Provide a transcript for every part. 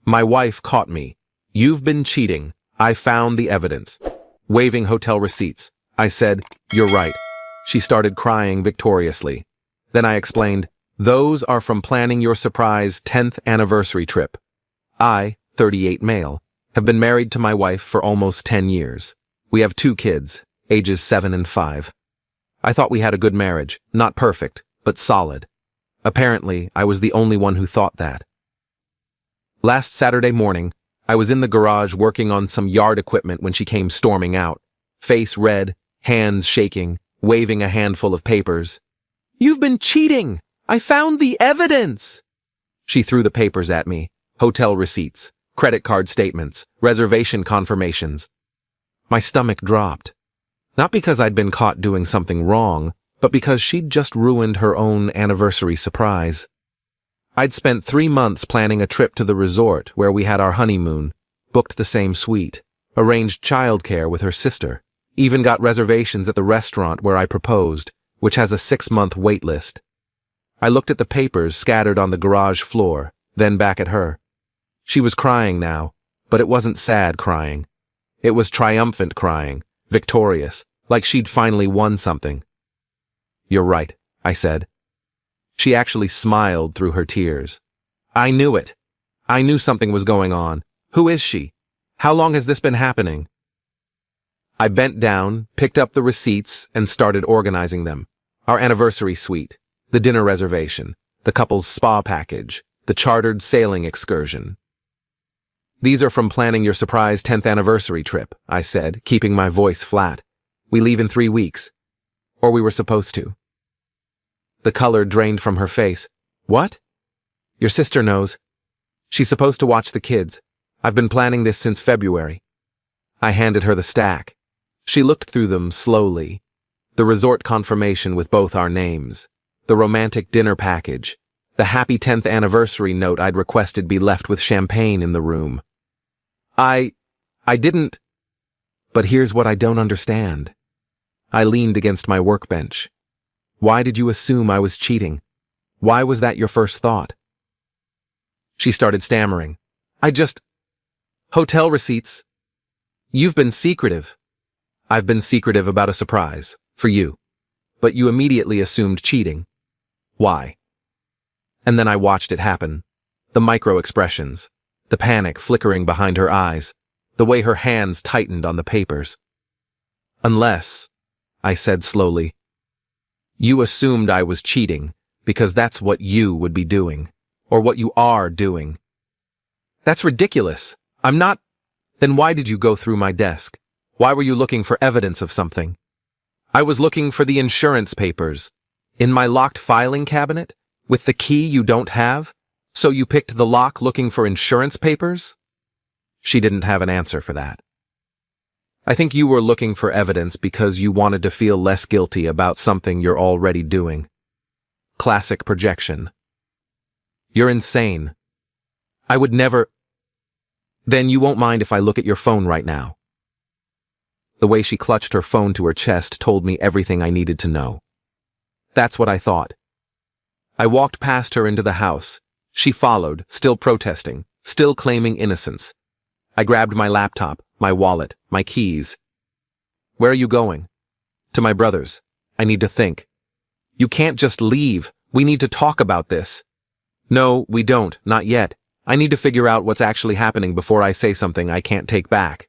My wife caught me. You've been cheating. I found the evidence. Waving hotel receipts. I said, you're right. She started crying victoriously. Then I explained, those are from planning your surprise 10th anniversary trip. I, 38 male, have been married to my wife for almost 10 years. We have 2 kids, ages 7 and 5. I thought we had a good marriage, not perfect, but solid. Apparently, I was the only one who thought that. Last Saturday morning, I was in the garage working on some yard equipment when she came storming out, face red, hands shaking, waving a handful of papers. You've been cheating! I found the evidence! She threw the papers at me, hotel receipts, credit card statements, reservation confirmations. My stomach dropped. Not because I'd been caught doing something wrong, but because she'd just ruined her own anniversary surprise. I'd spent 3 months planning a trip to the resort where we had our honeymoon, booked the same suite, arranged childcare with her sister, even got reservations at the restaurant where I proposed, which has a 6-month wait list. I looked at the papers scattered on the garage floor, then back at her. She was crying now, but it wasn't sad crying. It was triumphant crying, victorious, like she'd finally won something. You're right, I said. She actually smiled through her tears. I knew it. I knew something was going on. Who is she? How long has this been happening? I bent down, picked up the receipts, and started organizing them. Our anniversary suite, the dinner reservation, the couple's spa package, the chartered sailing excursion. These are from planning your surprise 10th anniversary trip, I said, keeping my voice flat. We leave in 3 weeks. Or we were supposed to. The color drained from her face. What? Your sister knows. She's supposed to watch the kids. I've been planning this since February. I handed her the stack. She looked through them slowly. The resort confirmation with both our names. The romantic dinner package. The happy 10th anniversary note I'd requested be left with champagne in the room. I didn't. But here's what I don't understand. I leaned against my workbench. Why did you assume I was cheating? Why was that your first thought? She started stammering. Hotel receipts. You've been secretive. I've been secretive about a surprise, for you. But you immediately assumed cheating. Why? And then I watched it happen. The micro-expressions. The panic flickering behind her eyes. The way her hands tightened on the papers. Unless, I said slowly, you assumed I was cheating because that's what you would be doing, or what you are doing. That's ridiculous. I'm not. Then why did you go through my desk? Why were you looking for evidence of something? I was looking for the insurance papers. In my locked filing cabinet? With the key you don't have? So you picked the lock looking for insurance papers? She didn't have an answer for that. I think you were looking for evidence because you wanted to feel less guilty about something you're already doing. Classic projection. You're insane. I would never. Then you won't mind if I look at your phone right now. The way she clutched her phone to her chest told me everything I needed to know. That's what I thought. I walked past her into the house. She followed, still protesting, still claiming innocence. I grabbed my laptop, my wallet, my keys. Where are you going? To my brother's. I need to think. You can't just leave. We need to talk about this. No, we don't, not yet. I need to figure out what's actually happening before I say something I can't take back.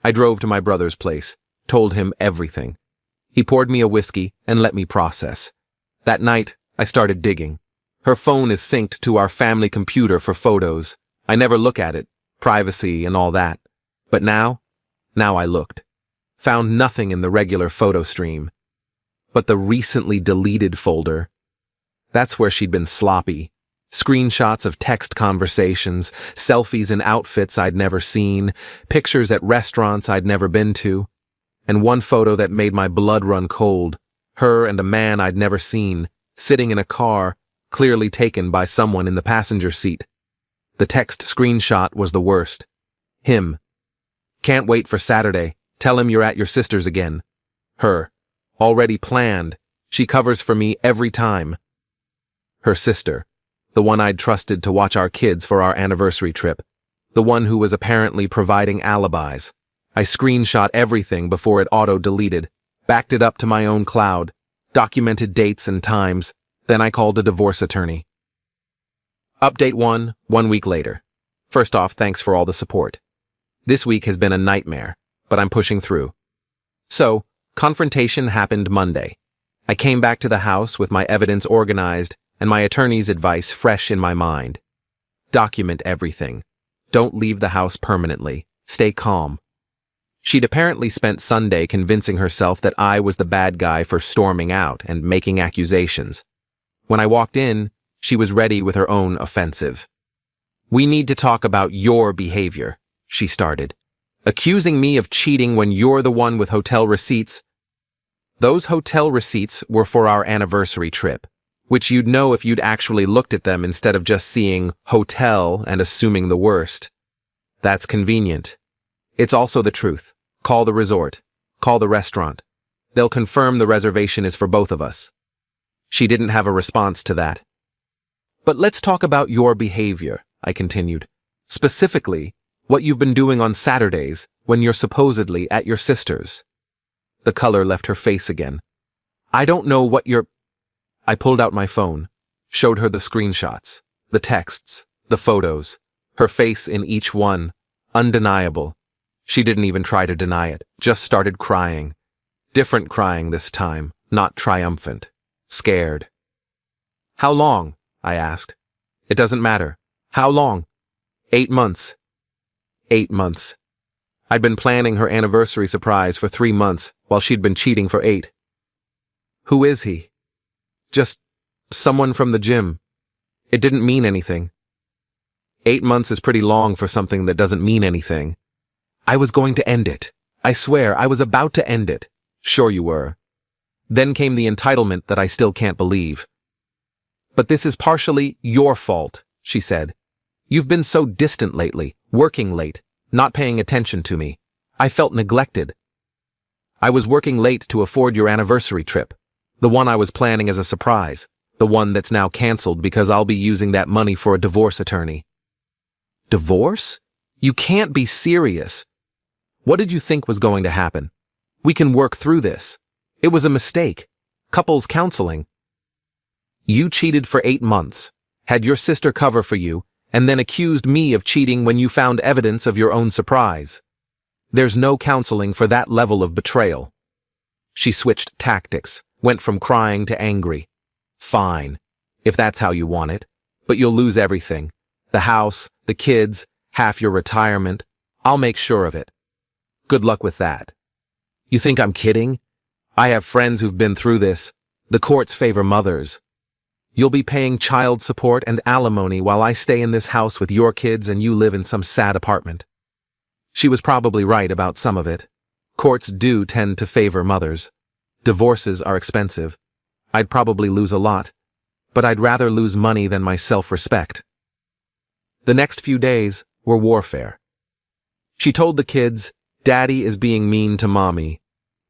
I drove to my brother's place, told him everything. He poured me a whiskey and let me process. That night, I started digging. Her phone is synced to our family computer for photos. I never look at it, privacy and all that. But now I looked. Found nothing in the regular photo stream. But the recently deleted folder, that's where she'd been sloppy. Screenshots of text conversations, selfies in outfits I'd never seen, pictures at restaurants I'd never been to, and one photo that made my blood run cold, her and a man I'd never seen, sitting in a car, clearly taken by someone in the passenger seat. The text screenshot was the worst. Him. Can't wait for Saturday. Tell him you're at your sister's again. Her. Already planned. She covers for me every time. Her sister. The one I'd trusted to watch our kids for our anniversary trip. the one who was apparently providing alibis. I screenshot everything before it auto-deleted, backed it up to my own cloud, documented dates and times, then I called a divorce attorney. Update 1 week later. First off, thanks for all the support. This week has been a nightmare, but I'm pushing through. So, confrontation happened Monday. I came back to the house with my evidence organized and my attorney's advice fresh in my mind. Document everything. Don't leave the house permanently. Stay calm. She'd apparently spent Sunday convincing herself that I was the bad guy for storming out and making accusations. When I walked in, she was ready with her own offensive. "We need to talk about your behavior," she started. "Accusing me of cheating when you're the one with hotel receipts." Those hotel receipts were for our anniversary trip, which you'd know if you'd actually looked at them instead of just seeing hotel and assuming the worst. That's convenient. It's also the truth. Call the resort. Call the restaurant. They'll confirm the reservation is for both of us. She didn't have a response to that. "But let's talk about your behavior," I continued. "Specifically, what you've been doing on Saturdays when you're supposedly at your sister's." The color left her face again. "I don't know what you're—" I pulled out my phone, showed her the screenshots, the texts, the photos, her face in each one, undeniable. She didn't even try to deny it, just started crying. Different crying this time, not triumphant. Scared. "How long?" I asked. "It doesn't matter. How long?" 8 months. 8 months. I'd been planning her anniversary surprise for 3 months while she'd been cheating for 8. "Who is he?" "Just someone from the gym. It didn't mean anything." 8 months is pretty long for something that doesn't mean anything. "I was going to end it. I swear, I was about to end it." "Sure you were." Then came the entitlement that I still can't believe. "But this is partially your fault," she said. "You've been so distant lately, working late, not paying attention to me. I felt neglected. I was working late to afford your anniversary trip, the one I was planning as a surprise, the one that's now canceled because I'll be using that money for a divorce attorney." "Divorce? You can't be serious. What did you think was going to happen? We can work through this. It was a mistake. Couples counseling." "You cheated for 8 months, had your sister cover for you, and then accused me of cheating when you found evidence of your own surprise. There's no counseling for that level of betrayal." She switched tactics, went from crying to angry. "Fine, if that's how you want it, but you'll lose everything. The house, the kids, half your retirement. I'll make sure of it. Good luck with that." "You think I'm kidding? I have friends who've been through this. The courts favor mothers. You'll be paying child support and alimony while I stay in this house with your kids and you live in some sad apartment." She was probably right about some of it. Courts do tend to favor mothers. Divorces are expensive. I'd probably lose a lot, but I'd rather lose money than my self-respect. The next few days were warfare. She told the kids, "Daddy is being mean to Mommy."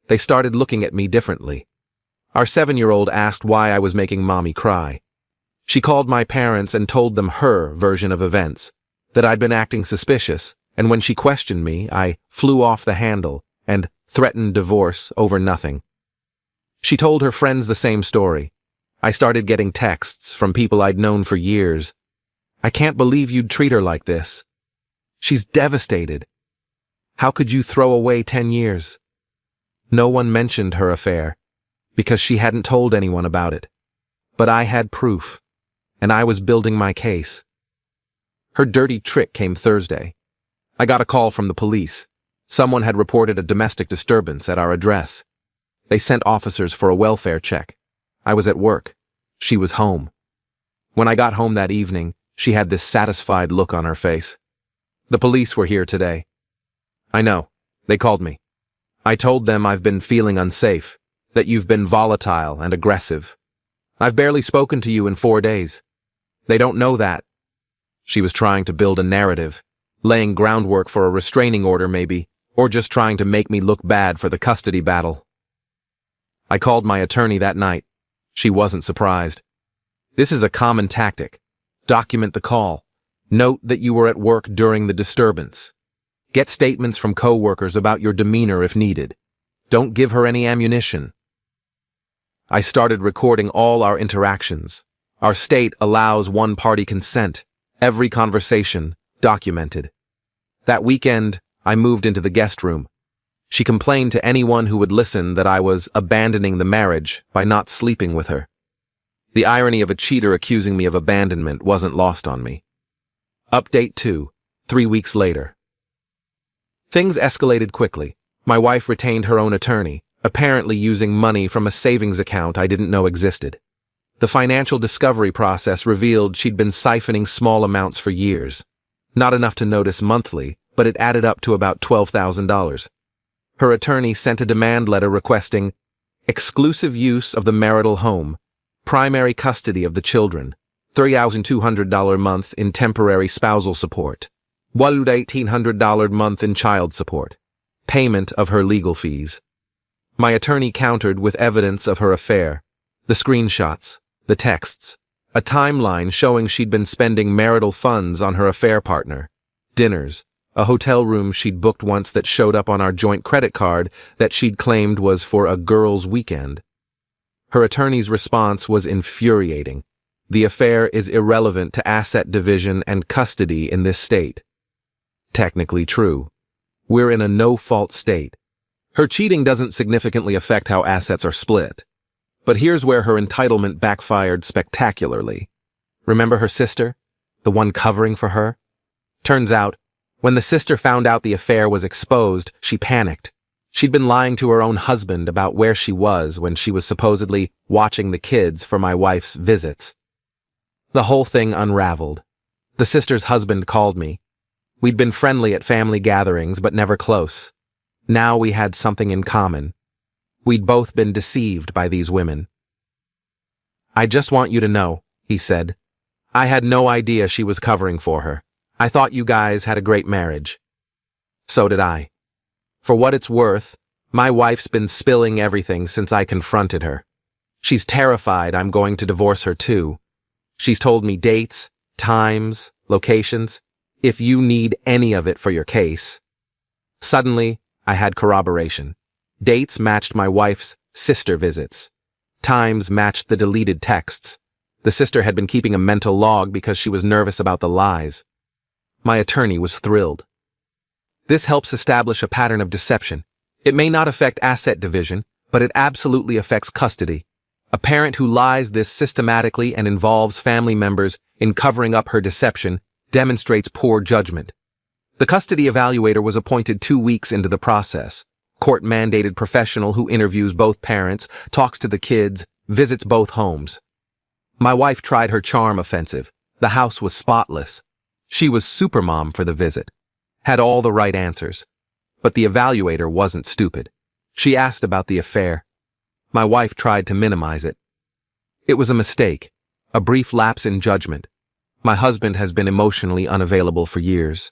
They started looking at me differently. Our 7-year-old asked why I was making Mommy cry. She called my parents and told them her version of events, that I'd been acting suspicious, and when she questioned me, I flew off the handle and threatened divorce over nothing. She told her friends the same story. I started getting texts from people I'd known for years. "I can't believe you'd treat her like this. She's devastated. How could you throw away 10 years? No one mentioned her affair, because she hadn't told anyone about it. But I had proof, and I was building my case. Her dirty trick came Thursday. I got a call from the police. Someone had reported a domestic disturbance at our address. They sent officers for a welfare check. I was at work. She was home. When I got home that evening, she had this satisfied look on her face. The police were here today. I know. They called me. I told them I've been feeling unsafe, that you've been volatile and aggressive. I've barely spoken to you in 4 days. They don't know that." She was trying to build a narrative, laying groundwork for a restraining order maybe, or just trying to make me look bad for the custody battle. I called my attorney that night. She wasn't surprised. "This is a common tactic. Document the call. Note that you were at work during the disturbance. Get statements from coworkers about your demeanor if needed. Don't give her any ammunition. I started recording all our interactions. Our state allows one-party consent. Every conversation documented. That weekend, I moved into the guest room. She complained to anyone who would listen that I was abandoning the marriage by not sleeping with her. The irony of a cheater accusing me of abandonment wasn't lost on me. Update 2, 3 weeks later. Things escalated quickly. My wife retained her own attorney, apparently using money from a savings account I didn't know existed. The financial discovery process revealed she'd been siphoning small amounts for years. Not enough to notice monthly, but it added up to about $12,000. Her attorney sent a demand letter requesting exclusive use of the marital home, primary custody of the children, $3,200 a month in temporary spousal support, $1,800 a month in child support, payment of her legal fees. My attorney countered with evidence of her affair, the screenshots, the texts, a timeline showing she'd been spending marital funds on her affair partner, dinners, a hotel room she'd booked once that showed up on our joint credit card that she'd claimed was for a girls' weekend. Her attorney's response was infuriating. The affair is irrelevant to asset division and custody in this state. Technically true. We're in a no-fault state. Her cheating doesn't significantly affect how assets are split. But here's where her entitlement backfired spectacularly. Remember her sister? The one covering for her? Turns out, when the sister found out the affair was exposed, she panicked. She'd been lying to her own husband about where she was when she was supposedly watching the kids for my wife's visits. The whole thing unraveled. The sister's husband called me. We'd been friendly at family gatherings, but never close. Now we had something in common. We'd both been deceived by these women. I just want you to know, he said. I had no idea she was covering for her. I thought you guys had a great marriage. So did I. For what it's worth, my wife's been spilling everything since I confronted her. She's terrified I'm going to divorce her too. She's told me dates, times, locations, if you need any of it for your case. Suddenly, I had corroboration. Dates matched my wife's sister visits. Times matched the deleted texts. The sister had been keeping a mental log because she was nervous about the lies. My attorney was thrilled. This helps establish a pattern of deception. It may not affect asset division, but it absolutely affects custody. A parent who lies this systematically and involves family members in covering up her deception demonstrates poor judgment. The custody evaluator was appointed 2 weeks into the process. Court-mandated professional who interviews both parents, talks to the kids, visits both homes. My wife tried her charm offensive. The house was spotless. She was supermom for the visit. Had all the right answers. But the evaluator wasn't stupid. She asked about the affair. My wife tried to minimize it. It was a mistake, a brief lapse in judgment. My husband has been emotionally unavailable for years.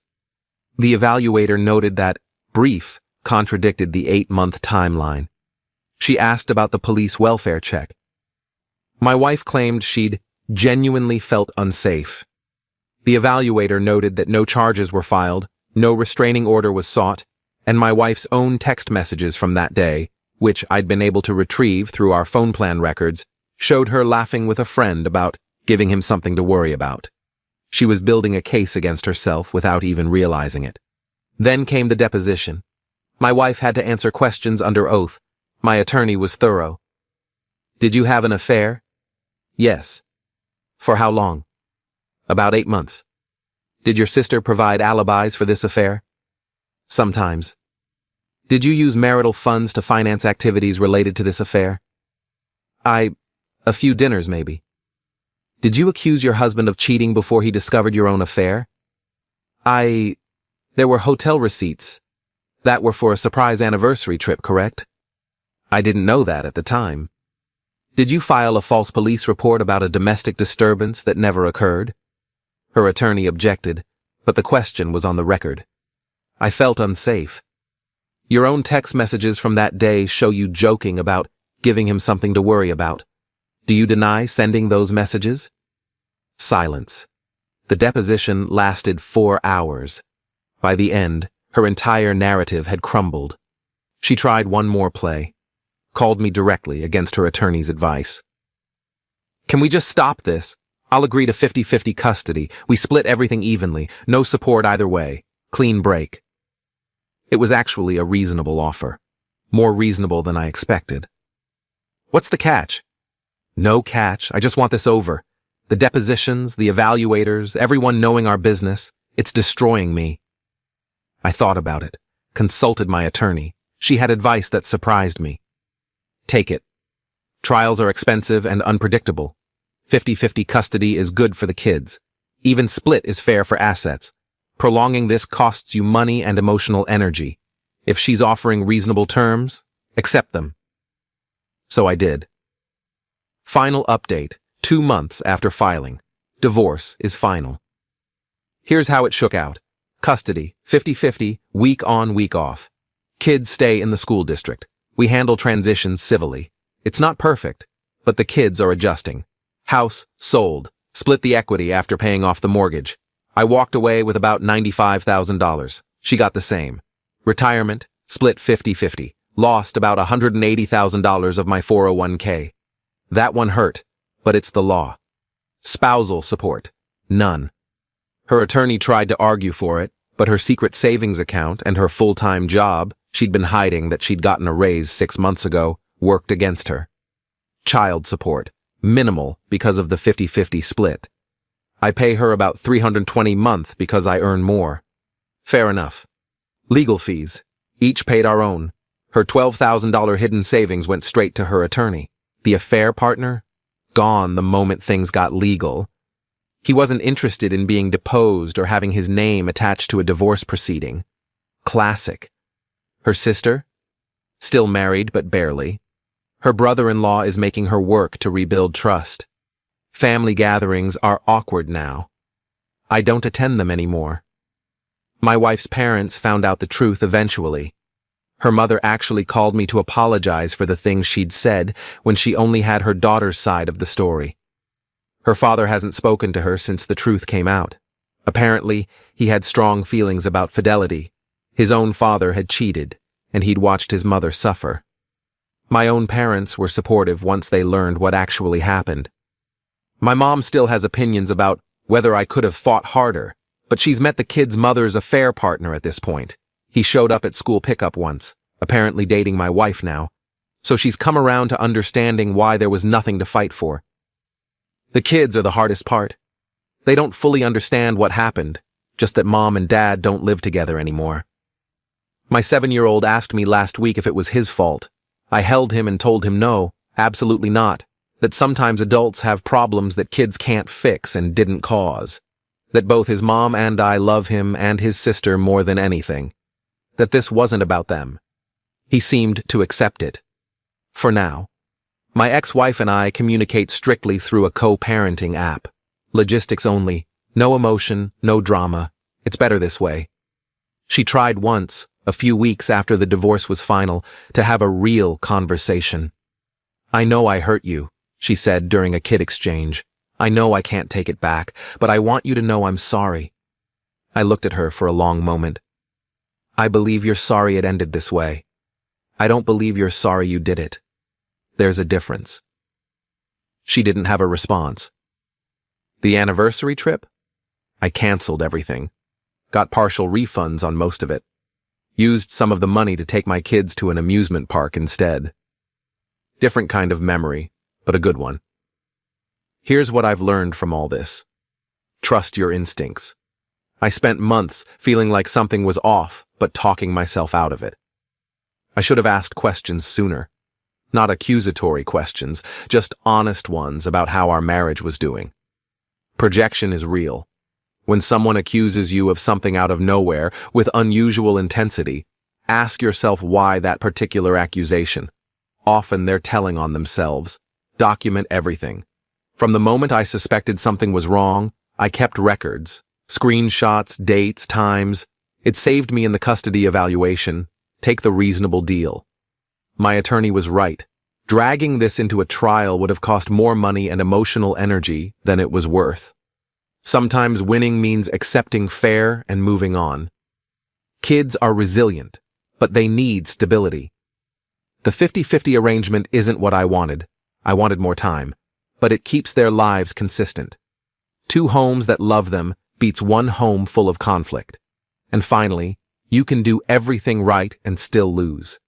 The evaluator noted that brief contradicted the 8-month timeline. She asked about the police welfare check. My wife claimed she'd genuinely felt unsafe. The evaluator noted that no charges were filed, no restraining order was sought, and my wife's own text messages from that day, which I'd been able to retrieve through our phone plan records, showed her laughing with a friend about giving him something to worry about. She was building a case against herself without even realizing it. Then came the deposition. My wife had to answer questions under oath. My attorney was thorough. Did you have an affair? Yes. For how long? About 8 months. Did your sister provide alibis for this affair? Sometimes. Did you use marital funds to finance activities related to this affair? A few dinners, maybe. Did you accuse your husband of cheating before he discovered your own affair? There were hotel receipts. That were for a surprise anniversary trip, correct? I didn't know that at the time. Did you file a false police report about a domestic disturbance that never occurred? Her attorney objected, but the question was on the record. I felt unsafe. Your own text messages from that day show you joking about giving him something to worry about. Do you deny sending those messages? Silence. The deposition lasted 4 hours. By the end, her entire narrative had crumbled. She tried one more play, called me directly against her attorney's advice. "Can we just stop this? I'll agree to 50-50 custody. We split everything evenly. No support either way. Clean break." It was actually a reasonable offer. More reasonable than I expected. "What's the catch?" "No catch. I just want this over. The depositions, the evaluators, everyone knowing our business. It's destroying me." I thought about it, consulted my attorney. She had advice that surprised me. "Take it. Trials are expensive and unpredictable. 50-50 custody is good for the kids. Even split is fair for assets. Prolonging this costs you money and emotional energy. If she's offering reasonable terms, accept them." So I did. Final update, 2 months after filing. Divorce is final. Here's how it shook out. Custody, 50-50, week on, week off. Kids stay in the school district. We handle transitions civilly. It's not perfect, but the kids are adjusting. House sold. Split the equity after paying off the mortgage. I walked away with about $95,000. She got the same. Retirement, split 50-50. Lost about $180,000 of my 401k. That one hurt, but it's the law. Spousal support, none. Her attorney tried to argue for it, but her secret savings account and her full-time job, she'd been hiding that she'd gotten a raise 6 months ago, worked against her. Child support, minimal because of the 50-50 split. I pay her about $320 a month because I earn more. Fair enough. Legal fees, each paid our own. Her $12,000 hidden savings went straight to her attorney. The affair partner? Gone the moment things got legal. He wasn't interested in being deposed or having his name attached to a divorce proceeding. Classic. Her sister? Still married, but barely. Her brother-in-law is making her work to rebuild trust. Family gatherings are awkward now. I don't attend them anymore. My wife's parents found out the truth eventually. Her mother actually called me to apologize for the things she'd said when she only had her daughter's side of the story. Her father hasn't spoken to her since the truth came out. Apparently, he had strong feelings about fidelity. His own father had cheated, and he'd watched his mother suffer. My own parents were supportive once they learned what actually happened. My mom still has opinions about whether I could have fought harder, but she's met the kid's mother's affair partner at this point. He showed up at school pickup once, apparently dating my wife now, so she's come around to understanding why there was nothing to fight for. The kids are the hardest part. They don't fully understand what happened, just that mom and dad don't live together anymore. My 7-year-old asked me last week if it was his fault. I held him and told him no, absolutely not, that sometimes adults have problems that kids can't fix and didn't cause, that both his mom and I love him and his sister more than anything, that this wasn't about them. He seemed to accept it. For now. My ex-wife and I communicate strictly through a co-parenting app. Logistics only. No emotion, no drama. It's better this way. She tried once, a few weeks after the divorce was final, to have a real conversation. "I know I hurt you," she said during a kid exchange. "I know I can't take it back, but I want you to know I'm sorry." I looked at her for a long moment. "I believe you're sorry it ended this way. I don't believe you're sorry you did it. There's a difference." She didn't have a response. The anniversary trip? I canceled everything. Got partial refunds on most of it. Used some of the money to take my kids to an amusement park instead. Different kind of memory, but a good one. Here's what I've learned from all this. Trust your instincts. I spent months feeling like something was off, but talking myself out of it. I should have asked questions sooner. Not accusatory questions, just honest ones about how our marriage was doing. Projection is real. When someone accuses you of something out of nowhere with unusual intensity, ask yourself why that particular accusation. Often they're telling on themselves. Document everything. From the moment I suspected something was wrong, I kept records, screenshots, dates, times. It saved me in the custody evaluation. Take the reasonable deal. My attorney was right. Dragging this into a trial would have cost more money and emotional energy than it was worth. Sometimes winning means accepting fair and moving on. Kids are resilient, but they need stability. The 50-50 arrangement isn't what I wanted. I wanted more time, but it keeps their lives consistent. 2 homes that love them beats 1 home full of conflict. And finally, you can do everything right and still lose.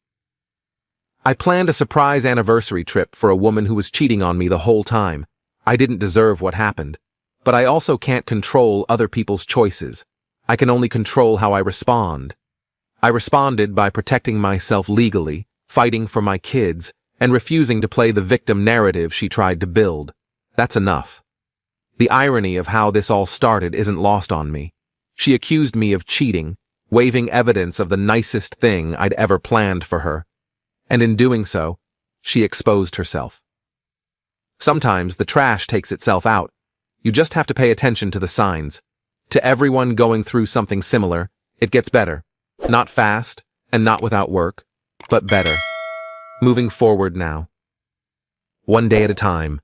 I planned a surprise anniversary trip for a woman who was cheating on me the whole time. I didn't deserve what happened, but I also can't control other people's choices. I can only control how I respond. I responded by protecting myself legally, fighting for my kids, and refusing to play the victim narrative she tried to build. That's enough. The irony of how this all started isn't lost on me. She accused me of cheating, waving evidence of the nicest thing I'd ever planned for her. And in doing so, she exposed herself. Sometimes the trash takes itself out. You just have to pay attention to the signs. To everyone going through something similar, it gets better. Not fast, and not without work, but better. Moving forward now. One day at a time.